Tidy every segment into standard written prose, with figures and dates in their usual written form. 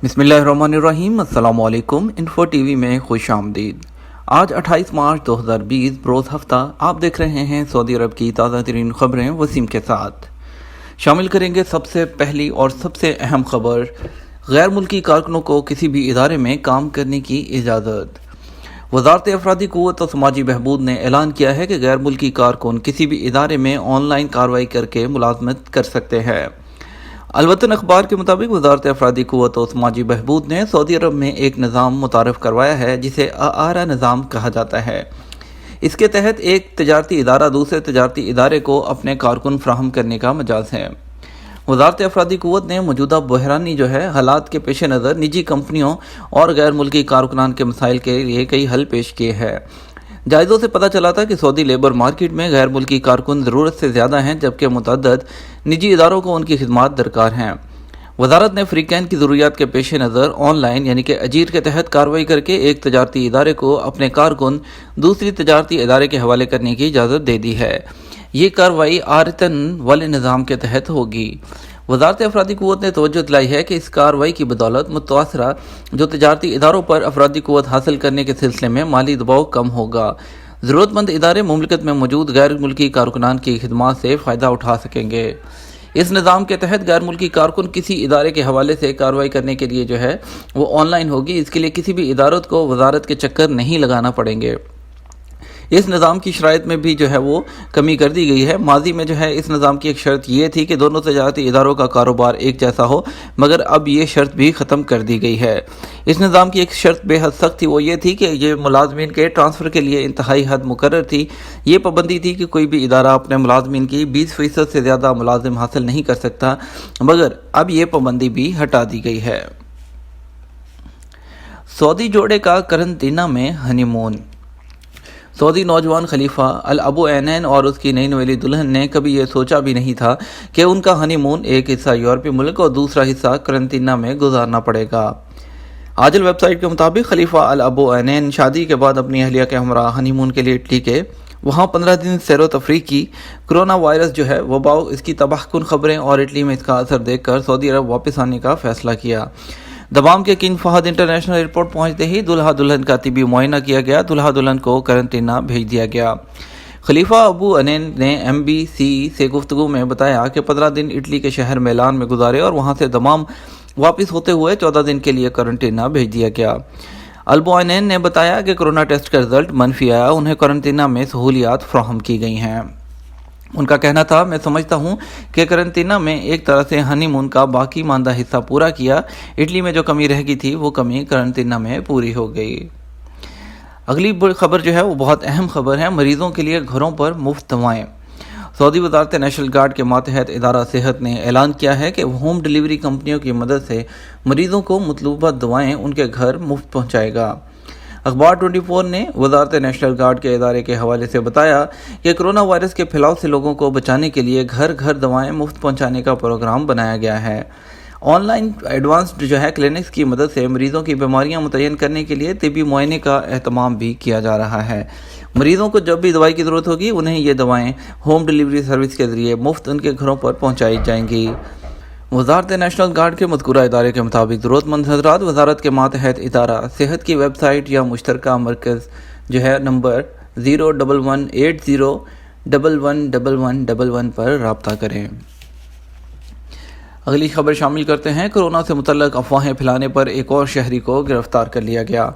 بسم اللہ الرحمن الرحیم۔ السلام علیکم۔ انفو ٹی وی میں خوش آمدید۔ آج 28 مارچ 2020 بروز ہفتہ آپ دیکھ رہے ہیں سعودی عرب کی تازہ ترین خبریں وسیم کے ساتھ۔ شامل کریں گے سب سے پہلی اور سب سے اہم خبر، غیر ملکی کارکنوں کو کسی بھی ادارے میں کام کرنے کی اجازت۔ وزارت افرادی قوت و سماجی بہبود نے اعلان کیا ہے کہ غیر ملکی کارکن کسی بھی ادارے میں آن لائن کارروائی کر کے ملازمت کر سکتے ہیں۔ الوطن اخبار کے مطابق وزارت افرادی قوت و سماجی بہبود نے سعودی عرب میں ایک نظام متعارف کروایا ہے جسے اعارہ نظام کہا جاتا ہے۔ اس کے تحت ایک تجارتی ادارہ دوسرے تجارتی ادارے کو اپنے کارکن فراہم کرنے کا مجاز ہے۔ وزارت افرادی قوت نے موجودہ بحرانی حالات کے پیش نظر نجی کمپنیوں اور غیر ملکی کارکنان کے مسائل کے لیے کئی حل پیش کیے ہیں۔ جائزوں سے پتہ چلا تھا کہ سعودی لیبر مارکیٹ میں غیر ملکی کارکن ضرورت سے زیادہ ہیں، جبکہ متعدد نجی اداروں کو ان کی خدمات درکار ہیں۔ وزارت نے فریقین کی ضروریات کے پیش نظر آن لائن یعنی کہ اجیر کے تحت کارروائی کر کے ایک تجارتی ادارے کو اپنے کارکن دوسری تجارتی ادارے کے حوالے کرنے کی اجازت دے دی ہے۔ یہ کارروائی عارضاً والے نظام کے تحت ہوگی۔ وزارت افرادی قوت نے توجہ دلائی ہے کہ اس کارروائی کی بدولت متاثرہ تجارتی اداروں پر افرادی قوت حاصل کرنے کے سلسلے میں مالی دباؤ کم ہوگا۔ ضرورت مند ادارے مملکت میں موجود غیر ملکی کارکنان کی خدمات سے فائدہ اٹھا سکیں گے۔ اس نظام کے تحت غیر ملکی کارکن کسی ادارے کے حوالے سے کارروائی کرنے کے لیے وہ آن لائن ہوگی۔ اس کے لیے کسی بھی ادارت کو وزارت کے چکر نہیں لگانا پڑیں گے۔ اس نظام کی شرائط میں بھی وہ کمی کر دی گئی ہے۔ ماضی میں اس نظام کی ایک شرط یہ تھی کہ دونوں تجارتی اداروں کا کاروبار ایک جیسا ہو، مگر اب یہ شرط بھی ختم کر دی گئی ہے۔ اس نظام کی ایک شرط بے حد سخت تھی، وہ یہ تھی کہ یہ ملازمین کے ٹرانسفر کے لیے انتہائی حد مقرر تھی۔ یہ پابندی تھی کہ کوئی بھی ادارہ اپنے ملازمین کی 20% سے زیادہ ملازم حاصل نہیں کر سکتا، مگر اب یہ پابندی بھی ہٹا دی گئی ہے۔ سعودی جوڑے کا قرنطینہ میں ہنی مون۔ سعودی نوجوان خلیفہ الابو اینین اور اس کی نئی نویلی دلہن نے کبھی یہ سوچا بھی نہیں تھا کہ ان کا ہنی مون ایک حصہ یورپی ملک اور دوسرا حصہ قرنطینہ میں گزارنا پڑے گا۔ آجل ویب سائٹ کے مطابق خلیفہ الابو اینین شادی کے بعد اپنی اہلیہ کے ہمراہ ہنی مون کے لیے اٹلی کے وہاں 15 دن سیر و تفریح کی۔ کرونا وائرس وبا، اس کی تباہ کن خبریں اور اٹلی میں اس کا اثر دیکھ کر سعودی عرب واپس آنے کا فیصلہ کیا۔ دمام کے کنگ فہد انٹرنیشنل ایئرپورٹ پہنچتے ہی دلہا دلہن کا طبی معائنہ کیا گیا۔ دلہا دلہن کو قرنطینہ بھیج دیا گیا۔ خلیفہ ابو انین نے MBC سے گفتگو میں بتایا کہ 15 دن اٹلی کے شہر میلان میں گزارے اور وہاں سے دمام واپس ہوتے ہوئے 14 دن کے لیے قرنطینہ بھیج دیا گیا۔ الابو انین نے بتایا کہ کرونا ٹیسٹ کا رزلٹ منفی آیا، انہیں قرنطینہ میں سہولیات فراہم کی گئی ہیں۔ ان کا کہنا تھا، میں سمجھتا ہوں کہ قرنطینہ میں ایک طرح سے ہنی مون کا باقی ماندہ حصہ پورا کیا۔ اٹلی میں جو کمی رہ گئی تھی وہ کمی قرنطینہ میں پوری ہو گئی۔ اگلی خبر وہ بہت اہم خبر ہے، مریضوں کے لیے گھروں پر مفت دوائیں۔ سعودی وزارت نیشنل گارڈ کے ماتحت ادارہ صحت نے اعلان کیا ہے کہ وہ ہوم ڈیلیوری کمپنیوں کی مدد سے مریضوں کو مطلوبہ دوائیں ان کے گھر مفت پہنچائے گا۔ اخبار 24 نے وزارت نیشنل گارڈ کے ادارے کے حوالے سے بتایا کہ کرونا وائرس کے پھیلاؤ سے لوگوں کو بچانے کے لیے گھر گھر دوائیں مفت پہنچانے کا پروگرام بنایا گیا ہے۔ آن لائن ایڈوانسڈ کلینکس کی مدد سے مریضوں کی بیماریاں متعین کرنے کے لیے طبی معائنے کا اہتمام بھی کیا جا رہا ہے۔ مریضوں کو جب بھی دوائی کی ضرورت ہوگی انہیں یہ دوائیں ہوم ڈیلیوری سروس کے ذریعے مفت ان کے گھروں پر پہنچائی جائیں گی۔ وزارت نیشنل گارڈ کے مذکورہ ادارے کے مطابق ضرورت مند حضرات وزارت کے ماتحت ادارہ صحت کی ویب سائٹ یا مشترکہ مرکز نمبر 01180111111 پر رابطہ کریں۔ اگلی خبر شامل کرتے ہیں، کورونا سے متعلق افواہیں پھیلانے پر ایک اور شہری کو گرفتار کر لیا گیا۔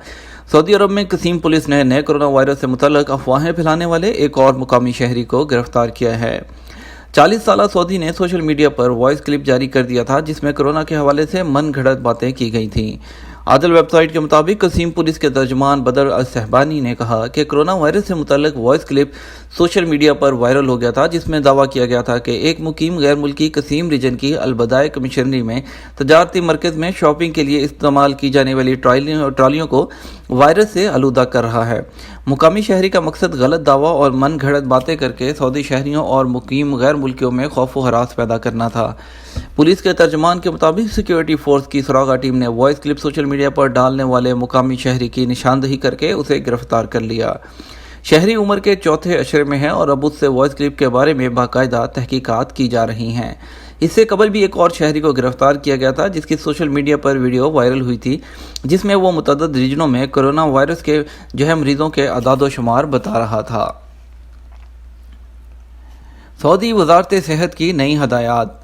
سعودی عرب میں قسیم پولیس نے کورونا وائرس سے متعلق افواہیں پھیلانے والے ایک اور مقامی شہری کو گرفتار کیا ہے۔ 40 سالہ سعودی نے سوشل میڈیا پر وائس کلپ جاری کر دیا تھا جس میں کورونا کے حوالے سے من گھڑت باتیں کی گئی تھیں۔ عادل ویب سائٹ کے مطابق قسیم پولیس کے ترجمان بدر الصحبانی نے کہا کہ کورونا وائرس سے متعلق وائس کلپ سوشل میڈیا پر وائرل ہو گیا تھا جس میں دعویٰ کیا گیا تھا کہ ایک مقیم غیر ملکی قسیم ریجن کی البدائے کمشنری میں تجارتی مرکز میں شاپنگ کے لیے استعمال کی جانے والی ٹرالیوں کو وائرس سے آلودہ کر رہا ہے۔ مقامی شہری کا مقصد غلط دعویٰ اور من گھڑت باتیں کر کے سعودی شہریوں اور مقیم غیر ملکیوں میں خوف و ہراس پیدا کرنا تھا۔ پولیس کے ترجمان کے مطابق سیکیورٹی فورس کی سراغا ٹیم نے وائس کلپ سوشل میڈیا پر ڈالنے والے مقامی شہری کی نشاندہی کر کے اسے گرفتار کر لیا۔ شہری عمر کے چوتھے عشرے میں ہے اور اب اس سے وائس کلپ کے بارے میں باقاعدہ تحقیقات کی جا رہی ہیں۔ اس سے قبل بھی ایک اور شہری کو گرفتار کیا گیا تھا جس کی سوشل میڈیا پر ویڈیو وائرل ہوئی تھی، جس میں وہ متعدد ریجنوں میں کرونا وائرس کے مریضوں کے اعداد و شمار بتا رہا تھا۔ سعودی وزارت صحت کی نئی ہدایات۔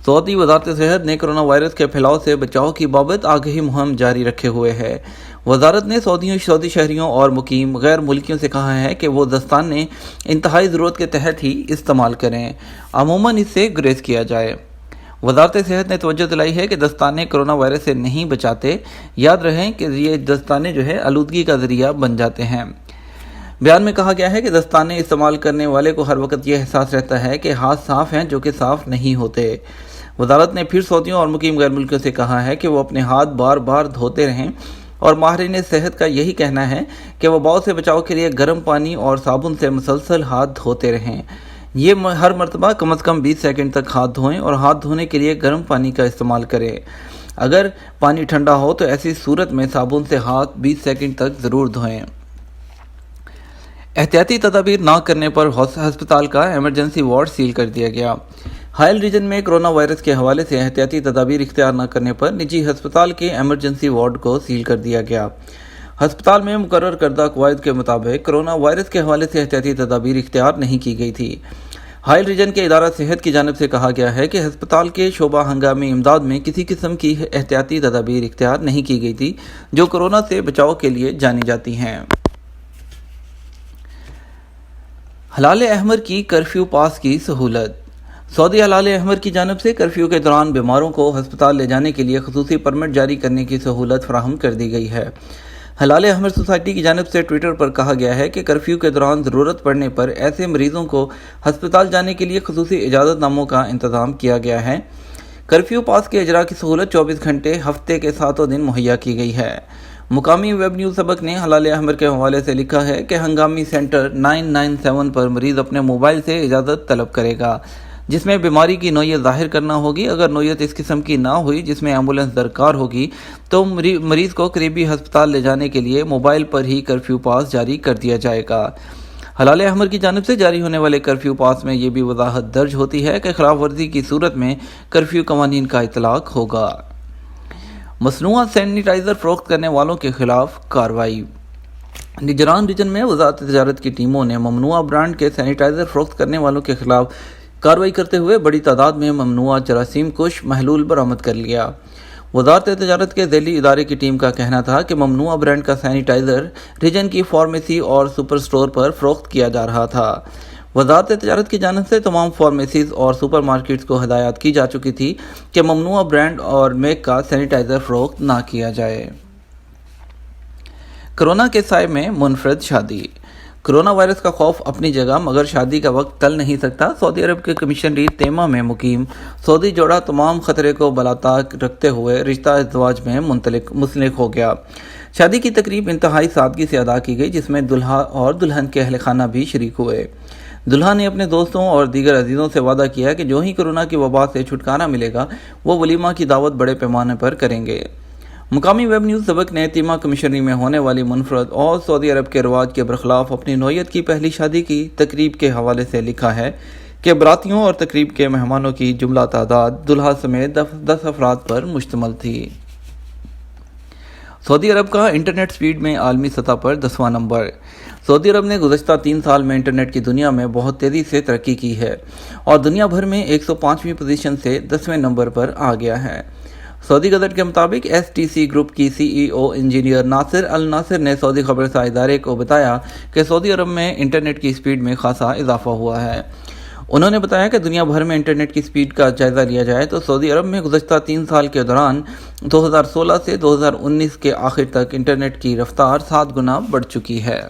سعودی وزارت صحت نے کرونا وائرس کے پھیلاؤ سے بچاؤ کی بابت آگہی مہم جاری رکھے ہوئے ہے۔ وزارت نے سعودی شہریوں اور مقیم غیر ملکیوں سے کہا ہے کہ وہ دستانے انتہائی ضرورت کے تحت ہی استعمال کریں، عموماً اس سے گریز کیا جائے۔ وزارت صحت نے توجہ دلائی ہے کہ دستانے کرونا وائرس سے نہیں بچاتے، یاد رہیں کہ یہ دستانے آلودگی کا ذریعہ بن جاتے ہیں۔ بیان میں کہا گیا ہے کہ دستانے استعمال کرنے والے کو ہر وقت یہ احساس رہتا ہے کہ ہاتھ صاف ہیں جو کہ صاف نہیں ہوتے۔ وزارت نے پھر سعودیوں اور مقیم غیر ملکیوں سے کہا ہے کہ وہ اپنے ہاتھ بار بار دھوتے رہیں، اور ماہرین صحت کا یہی کہنا ہے کہ وباؤں سے بچاؤ کے لیے گرم پانی اور صابن سے مسلسل ہاتھ دھوتے رہیں۔ یہ ہر مرتبہ کم از کم 20 سیکنڈ تک ہاتھ دھوئیں اور ہاتھ دھونے کے لیے گرم پانی کا استعمال کریں۔ اگر پانی ٹھنڈا ہو تو ایسی صورت میں صابن سے ہاتھ 20 سیکنڈ تک ضرور دھوئیں۔ احتیاطی تدابیر نہ کرنے پر ہسپتال کا ایمرجنسی وارڈ سیل کر دیا گیا۔ حائل ریجن میں کرونا وائرس کے حوالے سے احتیاطی تدابیر اختیار نہ کرنے پر نجی ہسپتال کے ایمرجنسی وارڈ کو سیل کر دیا گیا۔ ہسپتال میں مقرر کردہ قواعد کے مطابق کرونا وائرس کے حوالے سے احتیاطی تدابیر اختیار نہیں کی گئی تھی۔ حائل ریجن کے ادارہ صحت کی جانب سے کہا گیا ہے کہ ہسپتال کے شعبہ ہنگامی امداد میں کسی قسم کی احتیاطی تدابیر اختیار نہیں کی گئی تھی جو کرونا سے بچاؤ کے لیے جانی جاتی ہیں۔ ہلال احمر کی کرفیو پاس کی سہولت۔ سعودی ہلال احمر کی جانب سے کرفیو کے دوران بیماروں کو ہسپتال لے جانے کے لیے خصوصی پرمٹ جاری کرنے کی سہولت فراہم کر دی گئی ہے۔ ہلال احمر سوسائٹی کی جانب سے ٹویٹر پر کہا گیا ہے کہ کرفیو کے دوران ضرورت پڑنے پر ایسے مریضوں کو ہسپتال جانے کے لیے خصوصی اجازت ناموں کا انتظام کیا گیا ہے۔ کرفیو پاس کے اجراء کی سہولت 24 گھنٹے ہفتے کے 7 دن مہیا کی گئی ہے۔ مقامی ویب نیوز سبق نے ہلال احمر کے حوالے سے لکھا ہے کہ ہنگامی سینٹر 997 پر مریض اپنے موبائل سے اجازت طلب کرے گا، جس میں بیماری کی نوعیت ظاہر کرنا ہوگی۔ اگر نوعیت اس قسم کی نہ ہوئی جس میں ایمبولینس درکار ہوگی تو مریض کو قریبی ہسپتال لے جانے کے لیے موبائل پر ہی کرفیو پاس جاری کر دیا جائے گا۔ ہلال احمر کی جانب سے جاری ہونے والے کرفیو پاس میں یہ بھی وضاحت درج ہوتی ہے کہ خلاف ورزی کی صورت میں کرفیو قوانین کا اطلاق ہوگا۔ مصنوعہ سینیٹائزر فروخت کرنے والوں کے خلاف کارروائی۔ نجران ریجن میں وزارت تجارت کی ٹیموں نے ممنوعہ برانڈ کے سینیٹائزر فروخت کرنے والوں کے خلاف کارروائی کرتے ہوئے بڑی تعداد میں ممنوعہ جراثیم کش محلول برآمد کر لیا۔ وزارت تجارت کے ذیلی ادارے کی ٹیم کا کہنا تھا کہ ممنوعہ برانڈ کا سینیٹائزر ریجن کی فارمیسی اور سپر سٹور پر فروخت کیا جا رہا تھا۔ وزارت تجارت کی جانب سے تمام فارمیسیز اور سپر مارکیٹس کو ہدایت کی جا چکی تھی کہ ممنوعہ برانڈ اور میک کا سینیٹائزر فروخت نہ کیا جائے۔ کرونا کے سائے میں منفرد شادی۔ کرونا وائرس کا خوف اپنی جگہ مگر شادی کا وقت ٹل نہیں سکتا۔ سعودی عرب کے کمیشنری تیمہ میں مقیم سعودی جوڑا تمام خطرے کو بالاتاک رکھتے ہوئے رشتہ ازدواج میں منسلک ہو گیا۔ شادی کی تقریب انتہائی سادگی سے ادا کی گئی جس میں دلہا اور دلہن کے اہل خانہ بھی شریک ہوئے۔ دلہا نے اپنے دوستوں اور دیگر عزیزوں سے وعدہ کیا کہ جو ہی کرونا کی وبا سے چھٹکارا ملے گا وہ ولیمہ کی دعوت بڑے پیمانے پر کریں گے۔ مقامی ویب نیوز سبق نے تیمہ کمیشنری میں ہونے والی منفرد اور سعودی عرب کے رواج کے برخلاف اپنی نوعیت کی پہلی شادی کی تقریب کے حوالے سے لکھا ہے کہ براتیوں اور تقریب کے مہمانوں کی جملہ تعداد دلہا سمیت 10 افراد پر مشتمل تھی۔ سعودی عرب کا انٹرنیٹ سپیڈ میں عالمی سطح پر 10واں نمبر۔ سعودی عرب نے گزشتہ 3 سال میں انٹرنیٹ کی دنیا میں بہت تیزی سے ترقی کی ہے اور دنیا بھر میں 105ویں پوزیشن سے 10ویں نمبر پر آ گیا ہے۔ سعودی گزٹ کے مطابق ایس ٹی سی گروپ کی سی ای او انجینئر ناصر الناصر نے سعودی خبرساں ادارے کو بتایا کہ سعودی عرب میں انٹرنیٹ کی سپیڈ میں خاصا اضافہ ہوا ہے۔ انہوں نے بتایا کہ دنیا بھر میں انٹرنیٹ کی سپیڈ کا جائزہ لیا جائے تو سعودی عرب میں گزشتہ 3 سال کے دوران 2016 سے 2019 کے آخر تک انٹرنیٹ کی رفتار 7 گنا بڑھ چکی ہے۔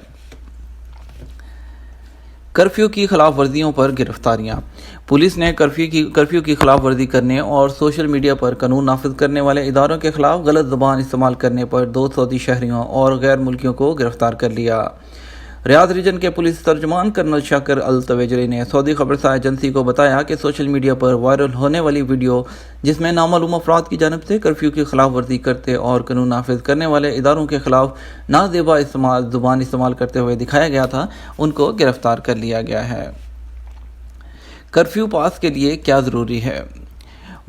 کرفیو کی خلاف ورزیوں پر گرفتاریاں۔ پولیس نے کرفیو کی خلاف ورزی کرنے اور سوشل میڈیا پر قانون نافذ کرنے والے اداروں کے خلاف غلط زبان استعمال کرنے پر 2 سعودی شہریوں اور غیر ملکیوں کو گرفتار کر لیا۔ ریاض ریجن کے پولیس ترجمان کرنل شاکر التویجری نے سعودی خبرساں ایجنسی کو بتایا کہ سوشل میڈیا پر وائرل ہونے والی ویڈیو جس میں نامعلوم افراد کی جانب سے کرفیو کی خلاف ورزی کرتے اور قانون نافذ کرنے والے اداروں کے خلاف نازیبا زبان استعمال کرتے ہوئے دکھایا گیا تھا، ان کو گرفتار کر لیا گیا ہے۔ کرفیو پاس کے لیے کیا ضروری ہے؟